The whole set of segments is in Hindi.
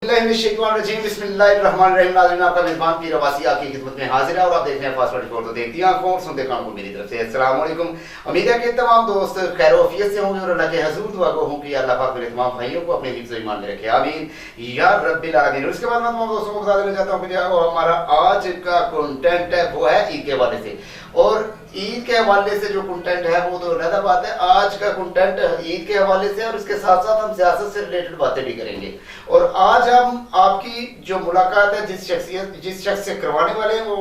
औज़ुबिल्लाहिमिनश्शैतानिर्रजीम बिस्मिल्लाहिर्रहमानिर्रहीम। नाज़रीन, आपका मेज़बान पीर अब्बासी आपकी खिदमत में हाजिर है और आप देख रहे हैं फास्ट 24। तो देखती आंखों और सुनते कानों को मेरी तरफ से अस्सलाम वालेकुम। उम्मीद है कि तमाम दोस्त खैर वफियत से होंगे और अल्लाह के हजूर दुआ गो हूँ कि अल्लाह पाक मेरे तमाम भाइयों को अपने हिफ्ज़ ईमान में रखे, आमीन या रब्बिल आमीन। उसके बाद मैं तमाम दोस्तों को बता देना चाहता हूँ कि जो हमारा आज का कंटेंट है वो है ईद के हवाले से, और ईद के हवाले से जो कंटेंट है वो तो अलग बात है। आज का कंटेंट ईद के हवाले से और उसके साथ साथ हम सियासत से रिलेटेड बातें भी करेंगे। और आज हम आपकी जो मुलाकात है जिस शख्स से करवाने वाले हैं वो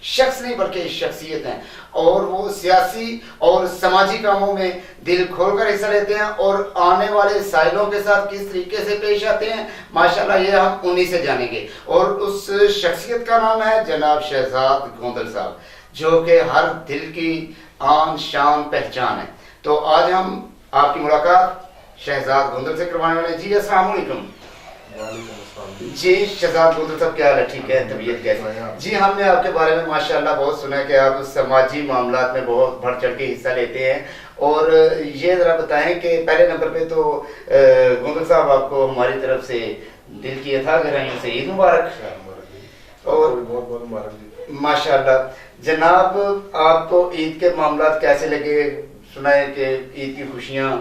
शख्स नहीं बल्कि शख्सियत हैं, और वो सियासी और समाजी कामों में दिल खोलकर हिस्सा लेते हैं और आने वाले साइलों के साथ किस तरीके से पेश आते हैं माशाल्लाह ये हम उन्हीं से जानेंगे। और उस शख्सियत का नाम है जनाब शहजाद गोंदल साहब, जो कि हर दिल की आन शान पहचान है। तो आज हम आपकी मुलाकात शहजाद गोंदल से करवाने वाले हैं। जी अस्सलाम वालेकुम। जी शहजाद गोंदल साहब क्या हाल है? ठीक है, तबीयत कैसी है? जी हमने आपके बारे में माशाल्लाह बहुत सुना है कि आप समाजी मामलात में बहुत बढ़ चढ़ के हिस्सा लेते हैं। और ये ज़रा बताएं कि पहले नंबर पे तो गोंदल साहब आपको हमारी तरफ से दिल की अथाह गहराइयों से ईद मुबारक। और बहुत बहुत मुबारक माशाल्लाह जनाब, आपको ईद के मामलात कैसे लगे? सुनाए कि ईद की खुशियाँ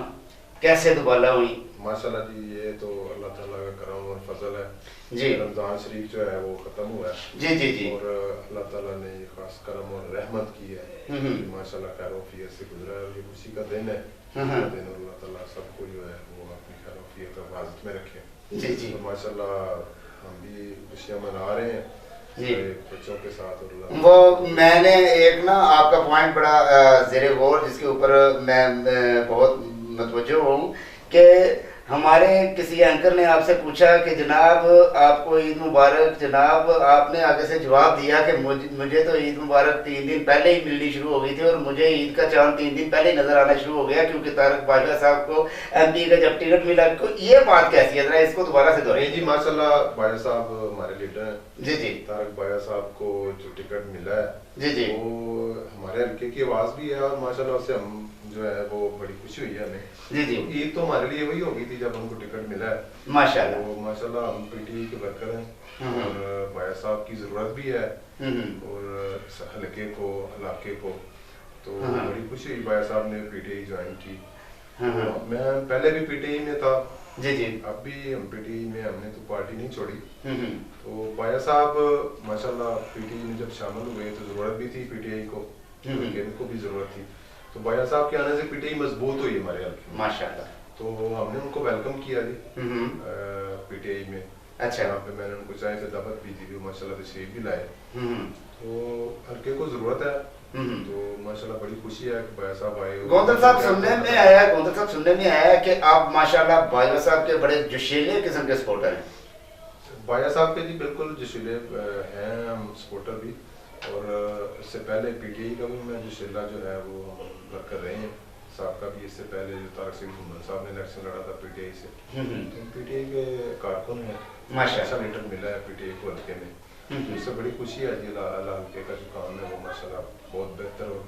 कैसे दुबाला हुई? माशाल्लाह जी, ये तो अल्लाह ताला का करम और फजल है जी। रमजान शरीफ जो है वो खत्म हुआ है। जी जी जी। और अल्लाह ताला ने ये खास करम और रहमत की है कि माशाल्लाह खैर वफियत से गुजरा है। और ये खुशी का दिन है, दिन अल्लाह ताला सबको जो है वो अपनी खैर वफियत और हिफाजत में रखे। जी जी। और माशाल्लाह हम भी खुशियाँ मना रहे हैं जी बच्चों के साथ। और वो मैंने एक ना आपका पॉइंट बड़ा ज़ेरे गौर जिसके ऊपर मैं बहुत मतवज्जो हूँ कि हमारे किसी एंकर ने आपसे पूछा कि जनाब आपको ईद मुबारक। जनाब आपने आगे से जवाब दिया कि मुझे तो ईद मुबारक 3 दिन पहले ही मिलनी शुरू हो गई थी और मुझे ईद का चांद 3 दिन पहले ही नजर आना शुरू हो गया, क्योंकि तारक बाजवा साहब को MP का जब टिकट मिला। ये बात कैसी है, जरा इसको दोबारा से दोहराइए। जी माशाल्लाह बाया साहब हमारे लीडर हैं। जी जी। तारक बाया साहब को जो टिकट मिला है जी जी। वो हमारे हल्के की आवाज भी है और माशाल्लाह उससे हम जो है वो बड़ी खुशी हुई है हमें। जी जी। ईद तो हमारे लिए वही हो गई थी जब हमको टिकट मिला है माशाल्लाह। तो माशाल्लाह हम PTI के वर्कर हैं और बाया साहब की जरूरत भी है और हल्के को इलाके को, तो बड़ी खुशी हुई बाया साहब ने PTI ज्वाइन की। मैं पहले भी PTI में था। जी जी। अब भी हम PTI में, हमने तो पार्टी नहीं छोड़ी। तो बाया साहब माशाल्लाह PTI में जब शामिल हुए तो जरूरत भी थी PTI को, को भी जरूरत थी। तो बाया साहब के आने से PTI मजबूत हुई हमारे हल्के माशाल्लाह। तो हमने उनको वेलकम किया जी PTI में। अच्छा। यहाँ पे मैंने उनको चाय से दावत भी दी, माशाल्लाह तशरीफ भी लाए। तो हल्के को जरूरत है तो माशाल्लाह बड़ी खुशी है कि बाया साहब आए। गोंदल साहब सुनने में आया कि आप माशाल्लाह बाजवा साहब के बड़े जोशीले किस्म के सपोर्टर हैं। बाया साहब के जी बिल्कुल जोशीले हैं हम सपोर्टर भी, और इससे पहले PTI का भी मैं जोशीला जो है वो वर्कर रहे हैं। साहब का भी इससे पहले जो तारक साहब ने इलेक्शन लड़ा था PTI से, तो PTI के कारकुन है माशाल्लाह लीडर मिला है PTI को हल्के में। इससे बड़ी खुशी है जी। अल्लाह हल्के का जो काम है वो माशाल्लाह बहुत बेहतर और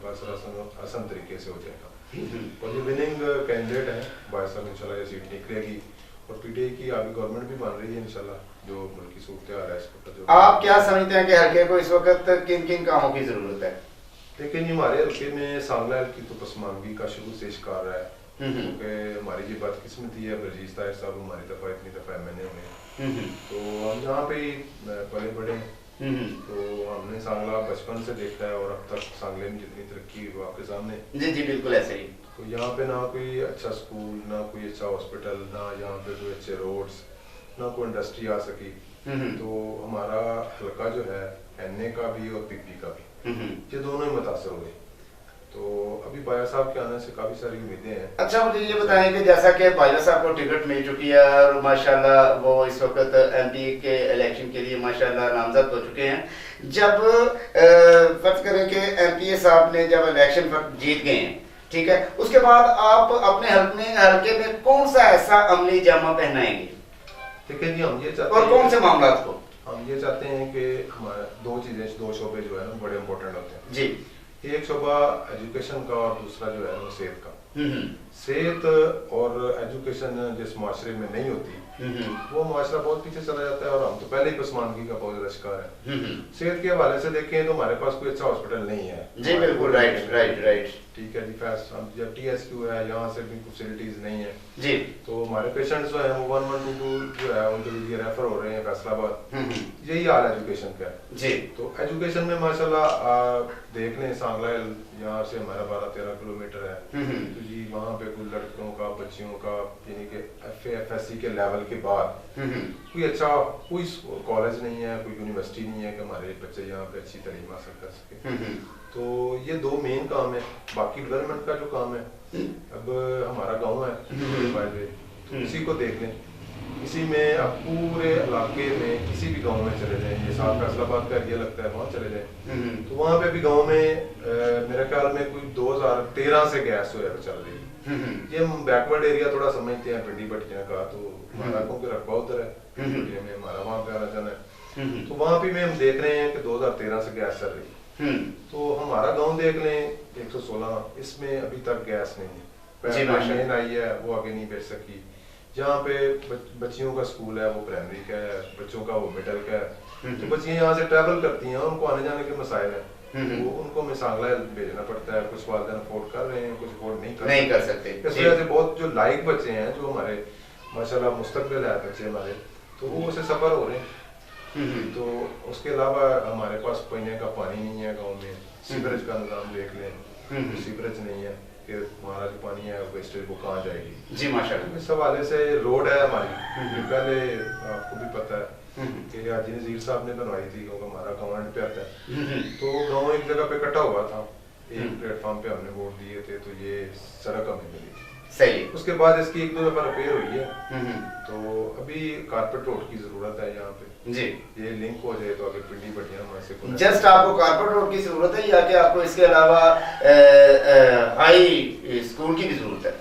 आसान तरीके से हो जाएगा। और ये विनिंग कैंडिडेट है बाया साहब, इंशाल्लाह ये सीट निकलेगी और PTI की आगे गवर्नमेंट भी बन रही है इंशाल्लाह। जो मुल्क की सूरत हाल है इसको जो आप क्या समझते हैं कि हल्के को इस वक्त किन किन कामों की जरूरत है? लेकिन हमारे हल्के में सांगला की तो पसमानगी का शुरू से शिकार रहा है, क्योंकि हमारी ये बदकिस्मती है। बलजीज ताहिर साहब हमारी दफा इतनी दफा MNA हुए तो हम यहाँ पे पले बड़े, तो हमने सांगला बचपन से देखा है और अब तक सांगले में जितनी तरक्की हुई वो आपके सामने। जी जी बिल्कुल ऐसे ही। तो यहाँ पे ना कोई अच्छा स्कूल, ना कोई अच्छा हॉस्पिटल, ना यहाँ पे कोई अच्छे रोड्स, ना कोई इंडस्ट्री आ सकी। तो हमारा हल्का जो है NA का भी और PP का भी ये दोनों ही मुतासर हुए। तो अभी बाया साहब के आने से काफी सारी उम्मीदें हैं। अच्छा मुझे ये बताएं कि जैसा कि बाया साहब को टिकट मिल चुकी है और माशाल्लाह वो इस वक्त MP के इलेक्शन के लिए माशाल्लाह नामजद हो चुके हैं, जब फर्ज करें कि MP साहब ने जब इलेक्शन जीत गए हैं, ठीक है, उसके बाद आप अपने हल्के में कौन सा ऐसा अमली जामा पहनाएंगे? देखिए जी, हम ये चाहते और कौन से मामलात को? हम ये चाहते हैं कि हमारे दो शोबे जो है ना बड़े इंपॉर्टेंट होते हैं जी। एक शोबा एजुकेशन का और दूसरा जो है वो सेहत का। सेहत और एजुकेशन जिस माशरे में नहीं होती वो माशरा बहुत पीछे चला जाता है और हम तो पहले ही पसमानदगी का बहुत ज्यादा शिकार है। सेहत के हवाले से देखें तो हमारे पास कोई अच्छा हॉस्पिटल नहीं है। जी बिल्कुल, राइट राइट राइट। ठीक है जी, जब TSQ है यहाँ से भी फैसिलिटीज नहीं है जी, तो हमारे पेशेंट्स जो है वो 1122 जो है उनके लिए रेफर हो रहे हैं फैसलाबाद। यही हाल एजुकेशन का जी। तो एजुकेशन में माशाल्लाह देख लें सांगलाइल यहाँ से हमारा 12-13 किलोमीटर है, तो जी वहाँ पे कुछ लड़कियों का बच्चियों का यानी कि FA FSC के लेवल के बाद कोई अच्छा कोई कॉलेज नहीं है, कोई यूनिवर्सिटी नहीं है कि हमारे बच्चे यहाँ पे अच्छी तालीम हासिल कर सके। तो ये दो मेन काम है, बाकी डेवलपमेंट का जो काम है अब हमारा गाँव है तो इसी को देख लें। इसी में आप पूरे इलाके में किसी भी गांव में चले जाएं, ये साथ फैसलाबाद का एरिया लगता है वहाँ चले जाएं तो वहाँ पे भी गांव में मेरे ख्याल में कोई 2013 से गैस जो है चल रही है। ये हम बैकवर्ड एरिया थोड़ा समझते हैं पिंडी भट्टियाँ का, तो हमारा क्योंकि रकबा उधर है में हमारा वहाँ पे आना जाना है, तो वहाँ पे हम देख रहे हैं कि 2013 से गैस चल रही है। तो हमारा गाँव देख लें 116, इसमें अभी तक गैस नहीं है, मेन आई है वो आगे नहीं भेज सकी। जहाँ पे बच्चियों का स्कूल है वो प्राइमरी का है, बच्चों का वो मिडिल का है, तो बच्चियाँ यहाँ से ट्रैवल करती हैं, उनको आने जाने के मसाइल हैं, वो उनको में सांगला भेजना पड़ता है। कुछ वालिदैन अफोर्ड कर रहे हैं, कुछ अफोर्ड नहीं कर सकते। इस वजह से बहुत जो लायक बच्चे हैं जो हमारे माशाल्लाह मुस्तकबिल है बच्चे हमारे, तो वो उसे सफर हो रहे हैं। तो उसके अलावा हमारे पास पीने का पानी नहीं है गाँव में, सीवरेज का निज़ाम देख लें, सीवरेज नहीं है कि हमारा जो पानी है वेस्टेज वो कहाँ जाएगी। जी माशाल्लाह। इस हवाले से रोड है हमारी, पहले आपको भी पता है कि हाजी नज़ीर साहब ने बनवाई थी क्योंकि हमारा गाँव पे आता है, तो गाँव एक जगह पे कटा हुआ था, एक प्लेटफॉर्म पे हमने वोट दिए थे तो ये सड़क हमें मिली सही। उसके बाद इसकी 1-2 दफा रिपेयर हुई है, तो अभी कारपेट रोड की जरूरत है यहाँ पे जी, ये लिंक हो जाए तो आगे पिंडी भट्टियाँ से जस्ट आपको कारपेट रोड की जरूरत है या कि आपको इसके अलावा हाई स्कूल की भी जरूरत है?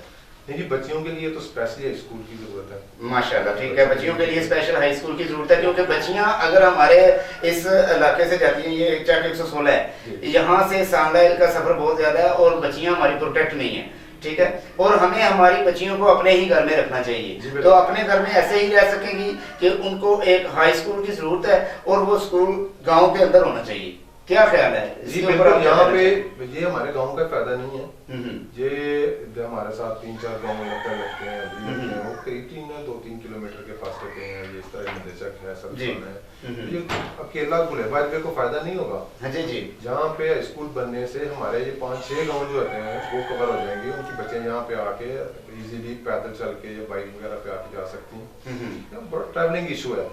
नहीं जी, बच्चियों के लिए तो स्पेशल हाई स्कूल की जरूरत है। माशाल्लाह, ठीक है, बच्चियों के लिए स्पेशल हाई स्कूल की जरूरत है क्योंकि बच्चियां अगर हमारे इस इलाके से जाती हैं, ये चक 116 है, यहाँ से सांगलाइल का सफर बहुत ज्यादा है और बच्चियां हमारी प्रोटेक्ट नहीं है, ठीक है, और हमें हमारी बच्चियों को अपने ही घर में रखना चाहिए। तो अपने घर में ऐसे ही रह सकेंगी कि उनको एक हाई स्कूल की जरूरत है और वो स्कूल गांव के अंदर होना चाहिए। क्या ख्याल है जी? बिल्कुल, यहाँ पे ये हमारे गांव का फायदा नहीं है, ये हमारे साथ 3-4 गाँव लगते हैं, वो करीब 2-3 किलोमीटर के फासले पे हैं, ये इस तरह निदेशक है सब है, ये अकेला गुलेबाज पे को फायदा नहीं होगा जी जी। जहाँ पे स्कूल बनने से हमारे ये 5-6 गाँव जो होते हैं वो कवर हो जाएंगे, उनकी बच्चे यहाँ पे आके इजीली पैदल चल के या बाइक वगैरह पे आके जा सकती हैं। बड़ा ट्रैवलिंग इशू है,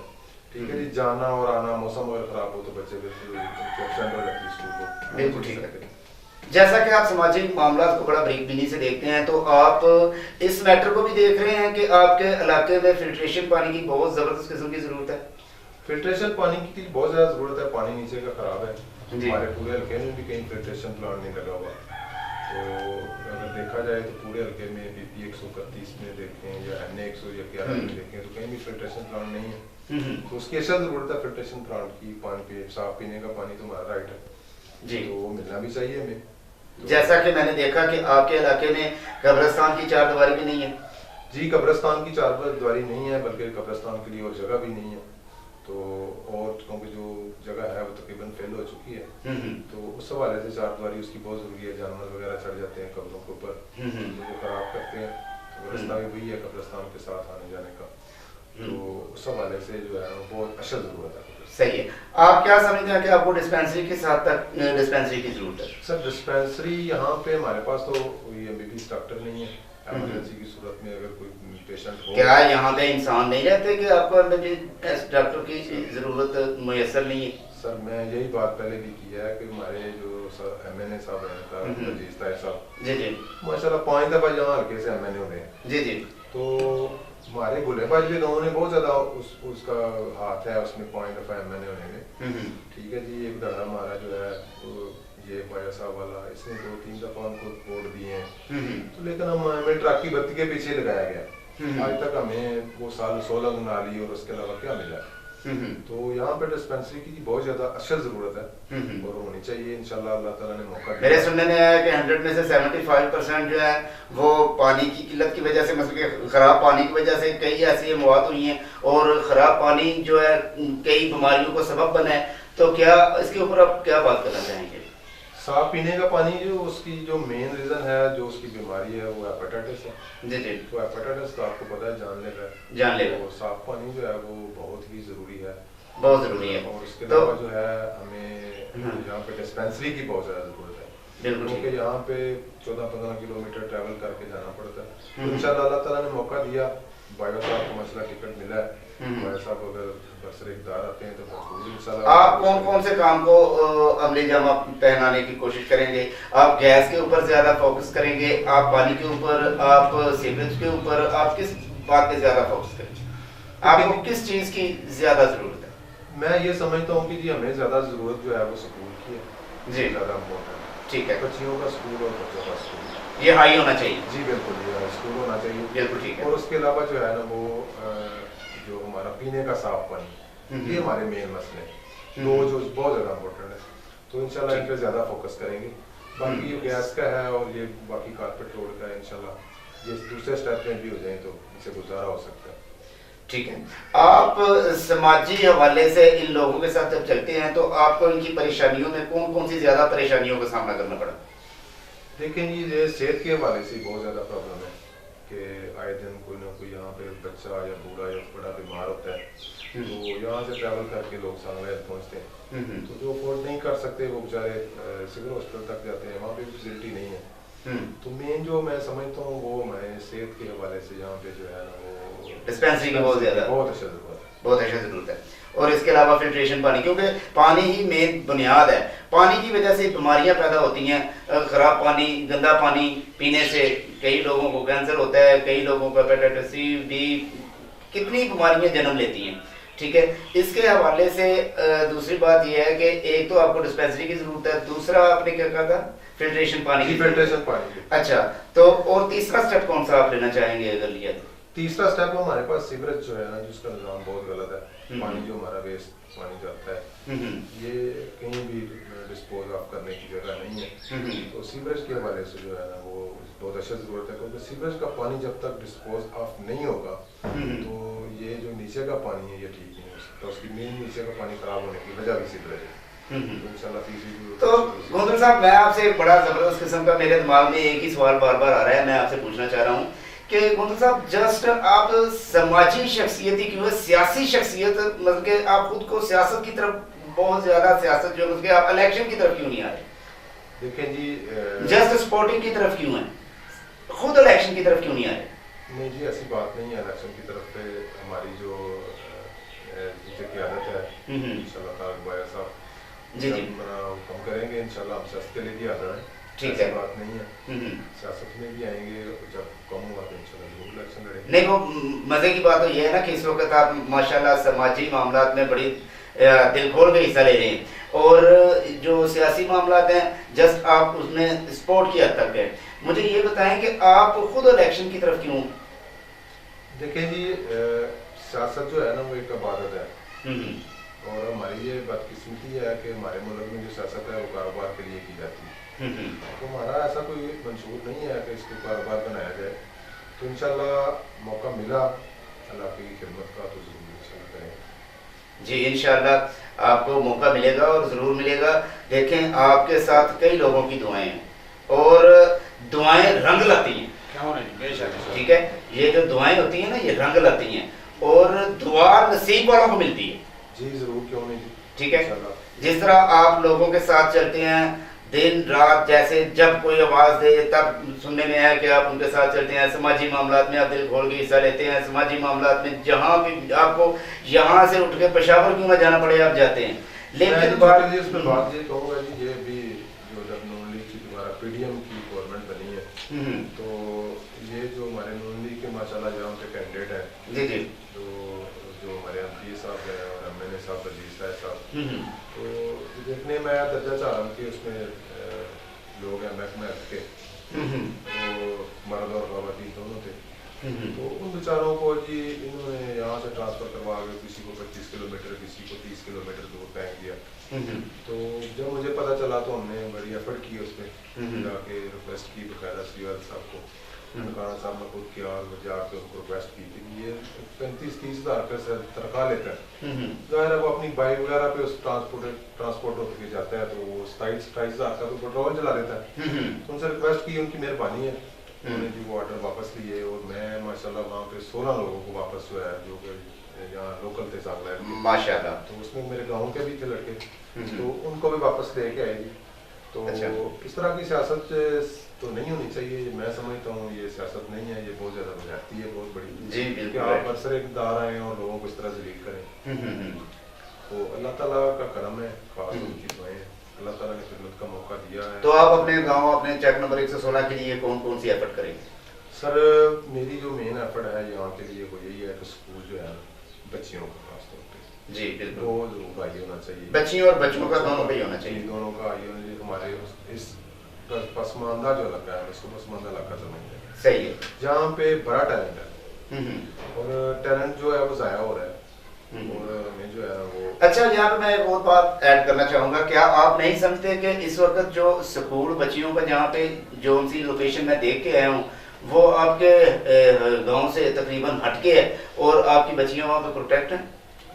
ठीक है जी, जाना और आना, मौसम अगर खराब हो तो बच्चे बिल्कुल ठीक है। जैसा कि आप सामाजिक मामला को बड़ा बरीकबीनी से देखते हैं, तो आप इस मैटर को भी देख रहे हैं कि आपके इलाके में फिल्ट्रेशन पानी की बहुत जबरदस्त किस्म की जरूरत है। फिल्ट्रेशन पानी की बहुत ज्यादा जरूरत है, पानी नीचे का खराब है, हमारे पूरे हल्के में भी कहीं फिल्ट्रेशन प्लांट नहीं लगा हुआ। तो अगर देखा जाए तो पूरे हल्के में BP 131 में देखें या NA 111 में देखें तो कहीं भी फिल्ट्रेशन प्लांट नहीं है, तो उसकी ऐसा जरूरत है फिल्ट्रेशन प्लांट की। पानी पे साफ पीने का पानी तो हमारा राइट है जी, तो वो मिलना भी चाहिए हमें। तो जैसा कि मैंने देखा कि आपके इलाके में कब्रिस्तान की चारदीवारी भी नहीं है जी, कब्रिस्तान की चारदीवारी नहीं है, बल्कि कब्रिस्तान के लिए और जगह भी नहीं है, तो और क्योंकि जो जगह है वो तकरीबन फेल हो चुकी है, तो उस हवाले से चारदीवारी उसकी बहुत जरूरी है। जानवर वगैरह चढ़ जाते हैं कब्रों के ऊपर, तो वो खराब करते हैं, तो रास्ता भी वही है कब्रिस्तान के साथ आने जाने का, तो उस हवाले से जो है वो बहुत अशद जरूरत है। सही है। आप क्या समझते हैं कि आपको डिस्पेंसरी के साथ तक डिस्पेंसरी की जरूरत है? सर डिस्पेंसरी यहाँ पे हमारे पास तो कोई MBBS डॉक्टर नहीं है, एमरजेंसी की सूरत में अगर कोई पेशेंट हो। क्या यहाँ पे इंसान नहीं रहते कि आपको MBBS डॉक्टर की जरूरत मुयसर नहीं है? सर मैं यही बात पहले भी की है कि हमारे जो सर MNA साहब हैं अजीज ताहिर साहब जी जी, माशाल्लाह 5 दफा यहाँ हल्के से MNA हो गए जी जी, तो हमारे गुलेबाज भी गाँव ने बहुत ज्यादा उसका हाथ है उसमें 5 दफा MNA होने में, ठीक है जी। एक दड़ा हमारा जो है ये बाया साहब वाला, इसने 2-3 दफा उनको वोट दिए हैं, तो लेकिन हमें ट्रक की बत्ती के पीछे लगाया गया, आज तक हमें वो साल 16 नाली और उसके अलावा क्या मिला, तो यहाँ पे डिस्पेंसरी की बहुत ज्यादा अशद जरूरत है और होनी चाहिए इंशाल्लाह। अल्लाह ताला ने मौका दिया। मेरे सुनने में आया कि 100 में से 75% जो है वो पानी की किल्लत की वजह से, मतलब कि खराब पानी की वजह से कई ऐसी मौत हुई हैं और खराब पानी जो है कई बीमारियों का सबब बना है। तो क्या इसके ऊपर आप क्या बात करना चाहेंगे? साफ पीने का पानी जो उसकी जो मेन रीजन है जो उसकी बीमारी है वो हेपेटाइटिस है। जी जी। तो हेपेटाइटिस तो आपको पता है जानलेवा है। जानलेवा। तो साफ पानी जो है वो बहुत ही जरूरी है। बहुत जरूरी है। और उसके तो अलावा जो है हमें यहाँ पे डिस्पेंसरी की बहुत ज्यादा जरूरत है, क्योंकि यहाँ पे 14-15 किलोमीटर ट्रैवल करके जाना पड़ता है। तो इंशाल्लाह अल्लाह ताला ने मौका दिया, भाई साहब को मसला टिकट मिला है, भाई साहब अगर बरसरेकदार आते हैं तो जरूर इंशाल्लाह। आप कौन कौन से काम को अमली जामा पहनाने की कोशिश करेंगे? आप गैस के ऊपर ज्यादा फोकस करेंगे, आप पानी के ऊपर, आप सीवरेज के ऊपर, आप किस बात पे ज्यादा फोकस करेंगे? आपको किस चीज की ज्यादा जरूरत है? मैं ये समझता हूँ कि जी हमें ज्यादा जरूरत जो है वो स्कूल की है जी, ज्यादा इम्पोर्टेंट। ठीक है। बच्चियों का स्कूल और बच्चों का स्कूल ये हाई होना चाहिए। जी बिल्कुल, ये स्कूल होना चाहिए। बिल्कुल ठीक है। और उसके अलावा जो है ना वो जो हमारा पीने का साफ पानी, ये हमारे मेन मसले हैं, दो जो बहुत ज्यादा इम्पोर्टेंट है। तो इंशाल्लाह इन पे ज्यादा फोकस करेंगे। बाकी ये गैस का है और ये बाकी कारपेट रोड का है, इंशाल्लाह ये दूसरे स्टेप में भी हो जाए तो इनसे गुजारा हो सकता है। ठीक है। आप समाजी हवाले से इन लोगों के साथ जब चलते हैं तो आपको इनकी परेशानियों में कौन कौन सी ज्यादा परेशानियों का सामना करना पड़ा? देखिए ये सेहत के हवाले से बहुत ज़्यादा प्रॉब्लम है कि आए दिन कोई ना कोई यहाँ पे बच्चा या बूढ़ा या बड़ा बीमार होता है, तो यहाँ से ट्रैवल करके लोग सांगला पहुँचते हैं। तो जो अफोर्ड नहीं कर सकते वो बेचारे सिविल हॉस्पिटल तक जाते हैं, वहाँ पे फैसिलिटी नहीं है। तो मेन जो मैं समझता हूँ वो हमारे सेहत के हवाले से यहाँ पे जो है ना वो डिस्पेंसरी की बहुत ज्यादा बहुत अच्छा जरूरत है, बहुत अच्छा जरूरत है। और इसके अलावा फिल्ट्रेशन पानी, क्योंकि पानी ही मेन बुनियाद है। पानी की वजह से बीमारियां पैदा होती हैं। खराब पानी, गंदा पानी पीने से कई लोगों को कैंसर होता है, कई लोगों को हेपेटाइटिस सी, बी, कितनी बीमारियां जन्म लेती हैं। ठीक है। इसके हवाले से दूसरी बात यह है कि एक तो आपको डिस्पेंसरी की जरूरत है, दूसरा आपने क्या कहा था? फिल्ट्रेशन पानी की। फिल्ट्रेशन पानी। अच्छा, तो और तीसरा स्टेप कौन सा आप लेना चाहेंगे अगर लिया तो? तीसरा स्टेप हमारे पास सीवरेज जो है ना जिसका निज़ाम बहुत गलत है। पानी जो हमारा वेस्ट पानी जाता है ये कहीं भी डिस्पोज ऑफ करने की जगह नहीं है। तो सीवरेज के हवाले से जो है ना वो बहुत अच्छा जरूरत है, क्योंकि सीवरेज का पानी जब तक डिस्पोज ऑफ नहीं होगा तो ये जो नीचे का पानी है ये ठीक नहीं हो सकता। उसकी मेन नीचे का पानी खराब होने की वजह भी सीवरेज है। तो गोंदल साहब, मैं आपसे एक बड़ा जबरदस्त किस्म का, मेरे दिमाग में एक ही सवाल बार बार आ रहा है, मैं आपसे पूछना चाह रहा हूँ कि गोंदल साहब जस्ट आप समाजी शख्सियत ही क्यों है, सियासी शख्सियत, मतलब कि आप खुद को सियासत की तरफ बहुत ज्यादा, सियासत जो मतलब कि आप इलेक्शन की तरफ क्यों नहीं आ रहे? देखें जी, जस्ट स्पोर्टिंग की तरफ क्यों है, खुद इलेक्शन की तरफ क्यों नहीं आ रहे? नहीं जी, ऐसी बात नहीं है। इलेक्शन की तरफ पे हमारी जो क़यादत है इंशाल्लाह ताला भाई साहब जी जी हम करेंगे इंशाल्लाह, हम सियासत के लिए भी हाज़िर हैं। ठीक है, बात नहीं है, सियासत में भी आएंगे जब कम हुआ तो इंशाल्लाह जरूर इलेक्शन लड़ेंगे। नहीं, वो मजे की बात तो ये है ना कि इस वक्त आप माशाल्लाह समाजी मामलात में बड़ी दिल खोल के हिस्सा ले रहे हैं और जो सियासी मामलात हैं जस्ट आप उसमें स्पोर्ट की हद तक है। मुझे ये बताएं कि आप खुद इलेक्शन की तरफ क्यों? देखिए जी, सियासत जो है ना वो एक इबादत है और हमारी ये बदकिस्मती है कि हमारे मुल्क में जो सियासत है वो कारोबार के लिए की जाती है। तो हमारा ऐसा कोई मंशूर नहीं है कि इसको कारोबार बनाया जाए। तो इंशाल्लाह मौका मिला अल्लाह की खिदमत का तो जरूर इंशाल्लाह करेंगे। जी इंशाल्लाह आपको मौका मिलेगा और ज़रूर मिलेगा। देखें, आपके साथ कई लोगों की दुआएं हैं और दुआएं रंग लाती हैं। ठीक है, ये जो दुआएं होती हैं ना ये रंग लाती हैं और दुआ नसीब वालों को मिलती है। जी जरूर, क्यों नहीं। ठीक है, जिस तरह आप लोगों के साथ चलते हैं दिन रात, जैसे जब कोई आवाज़ दे तब सुनने में आया कि आप उनके साथ चलते हैं, समाजी मामलात में आप दिल खोल के हिस्सा लेते हैं, समाजी मामलात में जहाँ भी आपको यहाँ से उठ के पेशावर क्यों ना जाना पड़े आप जाते हैं। लेकिन बात ये कहूँगा जी, ये भी जो जब नून लीग की दोबारा पीडीएम की गवर्नमेंट बनी है तो ये जो हमारे नून लीग के माशाल्लाह जहाँ पे कैंडिडेट हैं जी जी, जो हमारे एमपी साहब हैं और एमएनए साहब अजीज साहब, तो देखने में आया दर्जा चाह रहा हूँ कि उसमें लोग हैं महकमा के, तो मर्द और ख़वातीन दोनों थे। तो उन बेचारों को जी इन्होंने यहाँ से ट्रांसफ़र करवा के किसी को 25 किलोमीटर, किसी को 30 किलोमीटर दूर फेंक दिया। तो जब मुझे पता चला तो हमने बड़ी एफर्ट की उस पर, जाके रिक्वेस्ट की बकायदा COL साहब को, ननकाना साहब ने खुद किया और जाके उनको रिक्वेस्ट की कि ये 35-30 हज़ार का तनख्वाह लेता है, ज़ाहिर है वो अपनी बाइक वगैरह पे उस ट्रांसपोर्ट होकर के जाता है, तो वो 27-28 हज़ार का तो पेट्रोल चला लेता है। तो उनसे रिक्वेस्ट की, उनकी मेहरबानी है, उन्होंने जी वो ऑर्डर वापस लिए और मैं माशाल्लाह वहाँ पे 16 लोगों को वापस जो है, जो कि यहाँ लोकल थे सांगलैंड के माशाल्लाह, तो उसमें मेरे गाँव के भी थे लड़के, तो उनको भी वापस लेके आए जी। तो इस तरह की सियासत तो नहीं होनी चाहिए, मैं समझता हूँ ये सियासत नहीं है, ये बहुत ज़्यादा बजाती है, बहुत बड़ी जी बिल्कुल, आप बरसर इक़्तिदार आए और लोगों को इस तरह जलील करें। तो अल्लाह ताला का करम है, खास उनकी दुआएं हैं, अल्लाह ताला ने खिदमत का मौका दिया है। तो आप अपने गांव, अपने चेक नंबर 116 के लिए कौन कौन सी एफर्ट करेंगे? सर मेरी जो मेन एफर्ट है यहाँ के लिए वो यही है कि स्कूल जो है बच्चियों का खासतौर पे जी बिल्कुल, वो जरूर हाई होना चाहिए, बच्चियों और बच्चों का दोनों का ही होना चाहिए, दोनों का हाई होना चाहिए। हमारे इस पसमानदा जो इलाका है, इसको पसमानदा इलाका समझते हैं, सही है, जहाँ पे बड़ा टैलेंट है और टैलेंट जो है वो ज़ाया हो रहा है और हमें जो है वो। अच्छा, यहाँ पे मैं एक और बात ऐड करना चाहूँगा, क्या आप नहीं समझते कि इस वक्त जो स्कूल बच्चियों का जहाँ पे जो सी लोकेशन मैं देख के आया हूँ वो आपके गांव से तकरीबन हटके है और आपकी बच्चियाँ वहाँ पे प्रोटेक्ट हैं?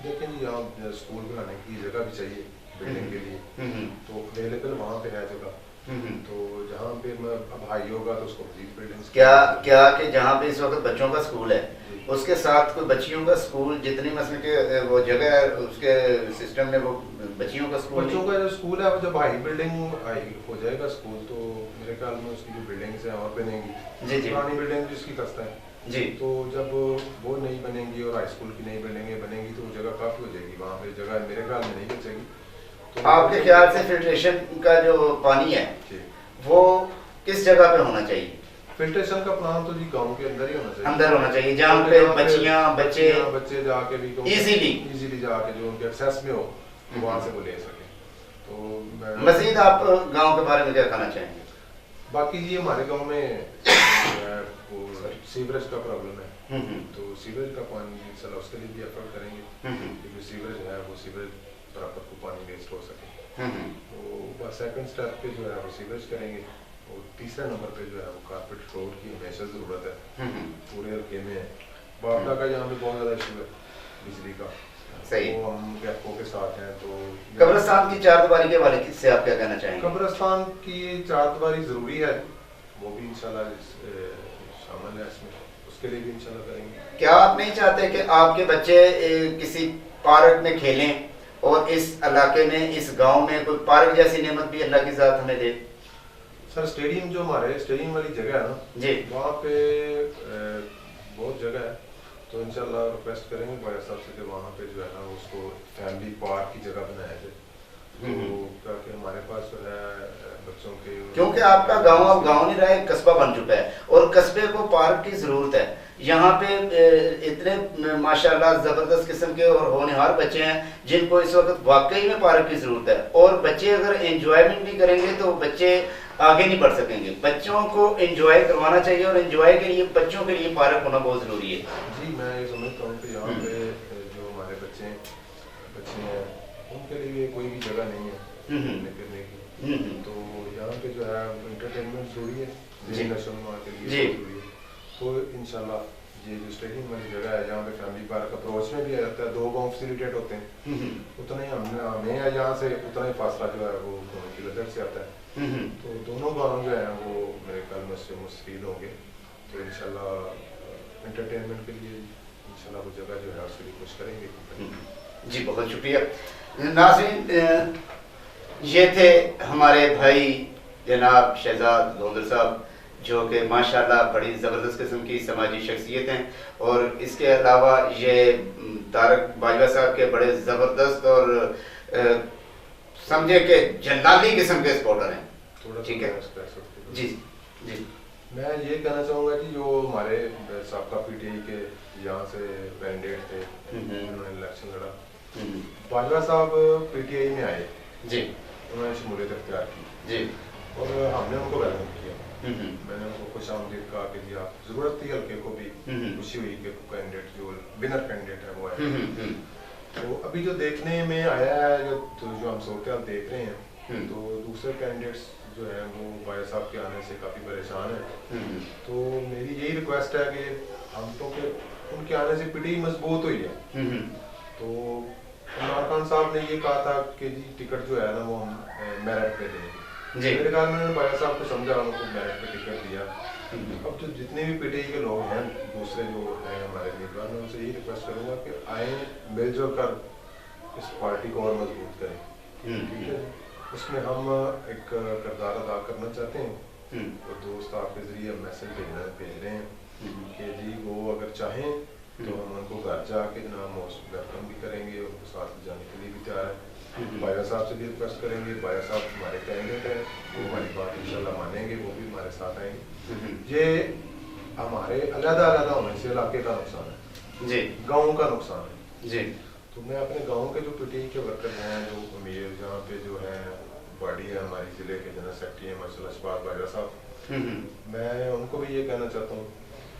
देखें जी, यहाँ स्कूल में आने की जगह भी चाहिए बिल्डिंग के लिए, तो अवेलेबल वहाँ पे है जगह, तो जहाँ पे मैं अब हाई होगा तो उसको मजीद बिल्डिंग्स क्या कि जहाँ पे इस वक्त बच्चों का स्कूल है उसके साथ कोई बच्चियों का स्कूल जितनी मसले के वो जगह है उसके सिस्टम में वो बच्चियों का स्कूल का जो स्कूल है वो जब हाई बिल्डिंग हाई हो जाएगा स्कूल तो मेरे ख्याल में उसकी जो बिल्डिंग्स हैं और बनेंगी, जी जी, पुरानी बिल्डिंग जिसकी खस्ता है जी, तो जब वो नहीं बनेंगी और हाई स्कूल की नई बिल्डिंगें बनेंगी तो वो जगह काफ़ी हो जाएगी, वहाँ पे जगह मेरे ख्याल में नहीं बचेगी। तो आपके ख्याल से फिल्ट्रेशन का जो पानी है वो किस जगह पे होना चाहिए? फिल्ट्रेशन का प्लान तो जी गांव के अंदर ही होना चाहिए, अंदर होना चाहिए जहाँ पे बच्चे जाके भी इजीली जाके जो उनके एक्सेस में हो तो वहाँ से वो ले सके। तो मजीद आप गांव के बारे में क्या कहना चाहेंगे? बाकी ये हमारे गांव में वो सीवरेज का प्रॉब्लम है, तो सीवरेज का पानी इंशाल्लाह उसके लिए भी एफर्ट करेंगे क्योंकि सीवरेज है वो सीवरेज बराबर को पानी वेस्ट हो सके। तो बस सेकंड स्टेप पे जो है वो सीवरेज करेंगे और तीसरा नंबर पे जो है वो कारपेट रोड की हमेशा ज़रूरत है पूरे हल्के में। बापला का यहाँ पे बहुत ज़्यादा इशू है बिजली का, सही, तो हम गैपो के साथ हैं। तो कब्रिस्तान की चारदीवारी के बारे से आप क्या कहना चाहेंगे? कब्रिस्तान की चारदीवारी ज़रूरी है, वो भी इंशाल्लाह शामिल है इसमें, उसके लिए भी इंशाल्लाह करेंगे। क्या आप नहीं चाहते कि आपके बच्चे किसी पार्क में खेलें और इस इलाके में इस गांव में कोई पार्क जैसी नेमत भी अल्लाह की ज़ात हमें दे? सर स्टेडियम जो हमारे स्टेडियम वाली जगह है ना जी, वहाँ पे बहुत जगह है, तो इंशाल्लाह रिक्वेस्ट करेंगे भाई साहब से कि वहाँ पे जो है ना उसको फैमिली पार्क की जगह बनाया जाए, तो ताकि हमारे पास जो है बच्चों के, क्योंकि आपका गांव अब गांव नहीं रहा है, कस्बा बन चुका है और कस्बे को पार्क की ज़रूरत है। यहाँ पे इतने माशाल्लाह ज़बरदस्त किस्म के और होनहार बच्चे हैं जिनको इस वक्त वाकई में पार्क की ज़रूरत है, और बच्चे अगर एंजॉयमेंट नहीं करेंगे तो बच्चे आगे नहीं बढ़ सकेंगे। बच्चों को एंजॉय करवाना चाहिए और एंजॉय के लिए बच्चों के लिए पार्क होना बहुत ज़रूरी है। जी मैं ये समझता हूँ कि यहाँ पे जो हमारे बच्चे हैं उनके लिए कोई भी जगह नहीं है घूमने फिरने की, तो यहाँ पे जो है इंटरटेनमेंट ज़रूरी है, नशोनुमा के लिए ज़रूरी है। तो इंशाल्लाह ये जो स्टेडियम वाली जगह है जहाँ पे फैमिली पार्क अप्रोच में भी आ जाता है, 2 गाँव फैसिलिटेट होते हैं, उतना ही हमें यहाँ से उतना ही फासला जो है वो दोनों की नजर से आता है, तो दोनों गाँव जो है वो मेरे ख्याल में उससे मुस्तफीद होंगे। तो इंशाल्लाह एंटरटेनमेंट के लिए इंशाल्लाह वो जगह जो है उसके लिए कुछ करेंगे। जी बहुत शुक्रिया नाज़रीन, ये थे हमारे भाई जनाब शहजाद लोंदर साहब जो कि माशाल्लाह बड़ी ज़बरदस्त किस्म की समाजी शख्सियत हैं, और इसके अलावा ये तारक बाजवा साहब के बड़े ज़बरदस्त और समझे कि जलाली किस्म के स्पोर्टर हैं। ठीक है जी जी, मैं ये कहना चाहूँगा कि जो हमारे साबका पीटीआई के यहाँ से कैंडिडेट थे उन्होंने इलेक्शन लड़ा, बाजवा साहब पीटीआई में आए जी, उन्होंने शमूलियत अख्तियार की जी, और हमने उनको वेलकम किया। मैंने उनको खुश आमदीद कहा कि जी आप जरूरत थी हल्के को भी, खुशी हुई कि कैंडिडेट जो विनर कैंडिडेट है वो है। तो अभी जो देखने में आया है, जो हम सूरत देख रहे हैं, तो दूसरे कैंडिडेट्स जो है वो भाई साहब के आने से काफ़ी परेशान है। तो मेरी यही रिक्वेस्ट है कि हम तो के उनके आने से पीटी मजबूत हुई है। तो इमरान खान साहब ने ये कहा था कि जी टिकट जो है ना वो हम मेरिट पे देंगे। मेरे ख्याल में भाई साहब को समझा, उनको मेरिट पे टिकट दिया। अब जो जितने भी पीटीआई के लोग हैं, दूसरे जो हैं हमारे उम्मीदवार, मैं उनसे यही रिक्वेस्ट करूंगा कि आए मिलजुल कर इस पार्टी को और मजबूत करें। ठीक है, उसमें हम एक किरदार अदा करना चाहते हैं। और दोस्त आपके जरिए मैसेज भेज रहे हैं कि जी वो अगर चाहें तो हम उनको घर जाके जनाब मोस्ट वेलकम भी करेंगे, उनको साथ जाने के लिए भी तैयार है। बाया साहब से भी रिक्वेस्ट करेंगे, बाया साहब हमारे कैंडिडेट हैं, वो हमारी बात इंशाल्लाह मानेंगे, वो भी हमारे साथ आएंगे। ये हमारे अलग-अलग होने से इलाके का नुकसान है जी, गाँव का नुकसान है जी। तो मैं अपने गाँव के जो पीटीआई के वर्कर हैं, जो अमीर जहाँ पे जो है बॉडी है हमारी जिले के जनरल सेक्रेटरी हैं माशाल्लाह अशफाक बाजवा साहब, मैं उनको भी ये कहना चाहता हूँ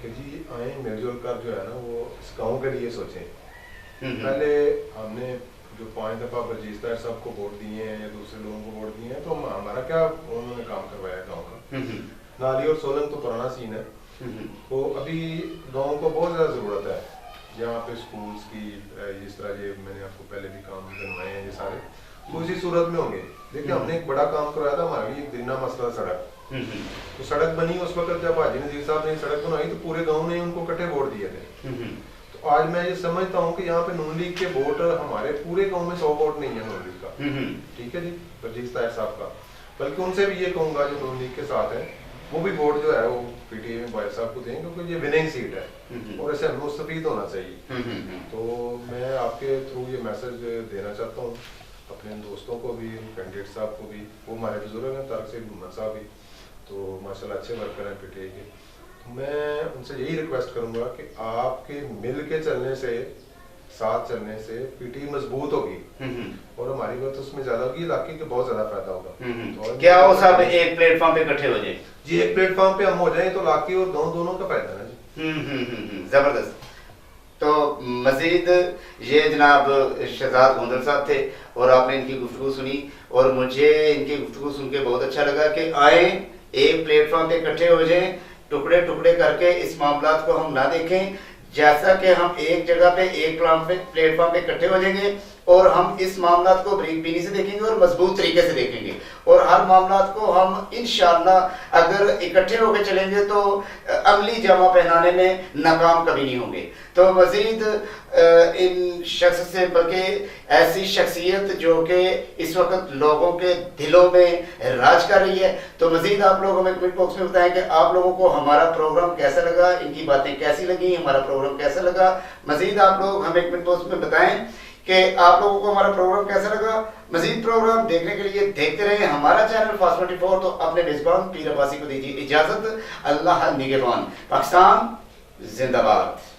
कि जी आए मिलजुल कर जो है ना वो इस गाँव के लिए सोचें। पहले हमने जो 5 दफा बलजीत ताहिर साहब को वोट दिए हैं या दूसरे लोगों को वोट दिए हैं, तो हमारा क्या उन्होंने काम करवाया गाँव का। नाली और सोलन तो पुराना सीन है, तो अभी गाँव को बहुत ज़्यादा ज़रूरत है। यहाँ पे स्कूल्स की जिस तरह ये मैंने आपको पहले भी काम बनवाए हैं ये सारे, तो इसी सूरत में होंगे। देखिए हमने एक बड़ा काम करवाया था, हमारे लिए एक दिना मसला सड़क, तो सड़क बनी उस वक्त जब हाजी नजीर साहब ने सड़क बनाई तो पूरे गाँव ने उनको इकट्ठे वोट दिए थे। तो आज मैं ये समझता हूँ कि यहाँ पे नून लीग के वोट हमारे पूरे गांव में 100 वोट नहीं है नून लीग का। ठीक है जी, बलजीत ताहिर साहब का, बल्कि उनसे भी ये कहूंगा जो नून लीग के साथ है वो भी वोट जो है वो पीटीआई में भाई साहब को देंगे, क्योंकि ये विनिंग सीट है और ऐसे मुस्तफीद होना चाहिए। तो मैं आपके थ्रू ये मैसेज देना चाहता हूँ अपने दोस्तों को भी, कैंडिडेट साहब को भी, वो हमारे बुजुर्ग हैं तारक सईद मोहम्मद साहब भी, तो माशाल्लाह अच्छे वर्कर हैं पीटीआई के। मैं उनसे यही रिक्वेस्ट करूंगा कि आपके मिल के चलने से, साथ चलने से पीटीआई मजबूत होगी और हमारी बात उसमें ज्यादा होगी, इलाके के बहुत ज्यादा फायदा होगा। तो क्या वो सब एक प्लेटफॉर्म पे इकट्ठे हो जाए जी, एक प्लेटफॉर्म पे हम हो जाए तो इलाके और गाँव दोनों का फायदा है जी। जबरदस्त। तो मजीद ये जनाब शहजाद गोंदल साहब थे और आपने इनकी गुफ्तगू सुनी और मुझे इनकी गुफ्तगू सुन के बहुत अच्छा लगा कि आए एक प्लेटफॉर्म पे इकट्ठे हो जाएं, टुकड़े टुकड़े करके इस मामलात को हम ना देखें। जैसा कि हम एक जगह पे एक प्लेटफॉर्म पे इकट्ठे हो जाएंगे और हम इस मामलात को बरीक बीनी से देखेंगे और मजबूत तरीके से देखेंगे और हर मामलात को हम इंशाअल्लाह अगर इकट्ठे होकर चलेंगे तो अमली जामा पहनाने में नाकाम कभी नहीं होंगे। तो मजीद इन शख्स से, बल्कि ऐसी शख्सियत जो कि इस वक्त लोगों के दिलों में राज कर रही है, तो मजीद आप लोग हमें कमेंट बॉक्स में बताएं कि आप लोगों को हमारा प्रोग्राम कैसा लगा, इनकी बातें कैसी लगी, हमारा प्रोग्राम कैसा लगा। मजीद आप लोग हमें कमेंट बॉक्स में बताएं कि आप लोगों को हमारा प्रोग्राम कैसा लगा। मजीद प्रोग्राम देखने के लिए देखते रहें हमारा चैनल फास्ट 24। तो अपने मेजबान पीर अब्बासी को दीजिए इजाजत। अल्लाह निगहबान। पाकिस्तान जिंदाबाद।